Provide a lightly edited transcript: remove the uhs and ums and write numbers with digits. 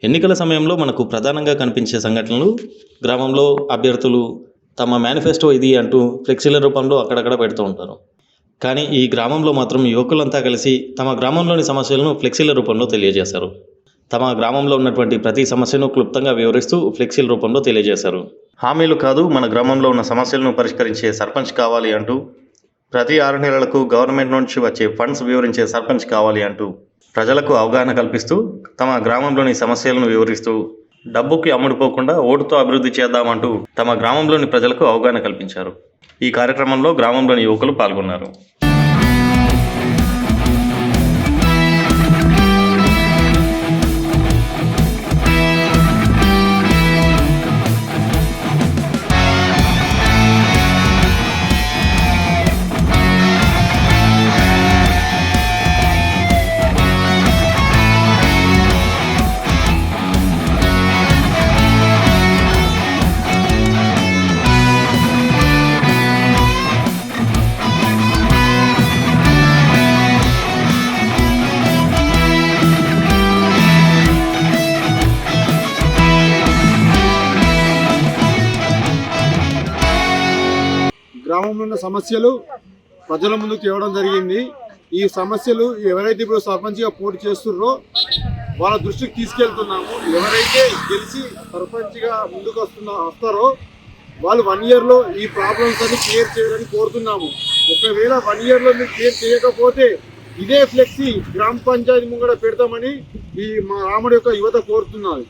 ఎన్నికల సమయంలో మనకు ప్రధానంగా కనిపించే సంఘటనలు గ్రామంలో అభ్యర్థులు తమ మేనిఫెస్టో ఇది అంటూ ఫ్లెక్సీల రూపంలో అక్కడక్కడ పెడుతూ ఉంటారు. కానీ ఈ గ్రామంలో మాత్రం యువకులంతా కలిసి తమ గ్రామంలోని సమస్యలను ఫ్లెక్సీల రూపంలో తెలియజేశారు. తమ గ్రామంలో ఉన్నటువంటి ప్రతి సమస్యను క్లుప్తంగా వివరిస్తూ ఫ్లెక్సీల రూపంలో తెలియజేశారు. హామీలు కాదు, మన గ్రామంలో ఉన్న సమస్యలను పరిష్కరించే సర్పంచ్ కావాలి అంటూ, ప్రతి 6 నెలలకు గవర్నమెంట్ నుంచి వచ్చే ఫండ్స్ వివరించే సర్పంచ్ కావాలి అంటూ ప్రజలకు అవగాహన కల్పిస్తూ తమ గ్రామంలోని సమస్యలను వివరిస్తూ డబ్బుకి అమ్ముడుపోకుండా ఓటుతో అభివృద్ధి చేద్దామంటూ తమ గ్రామంలోని ప్రజలకు అవగాహన కల్పించారు. ఈ కార్యక్రమంలో గ్రామంలోని యువకులు పాల్గొన్నారు. గ్రామంలో ఉన్న సమస్యలు ప్రజల ముందుకు తేవడం జరిగింది. ఈ సమస్యలు ఎవరైతే ఇప్పుడు సర్పంచ్గా పోటీ చేస్తున్నారో వాళ్ళ దృష్టికి తీసుకెళ్తున్నాము. ఎవరైతే గెలిచి సర్పంచ్గా ముందుకు వస్తారో వాళ్ళు 1 yearలో ఈ ప్రాబ్లమ్స్ అన్ని క్లియర్ చేయడానికి కోరుతున్నాము. ఒకవేళ 1 yearలో మీరు క్లియర్ చేయకపోతే ఇదే ఫ్లెక్సీ గ్రామ పంచాయతీ ముంగడ పెడతామని ఈ మా రాముడి యొక్క యువత కోరుతున్నారు.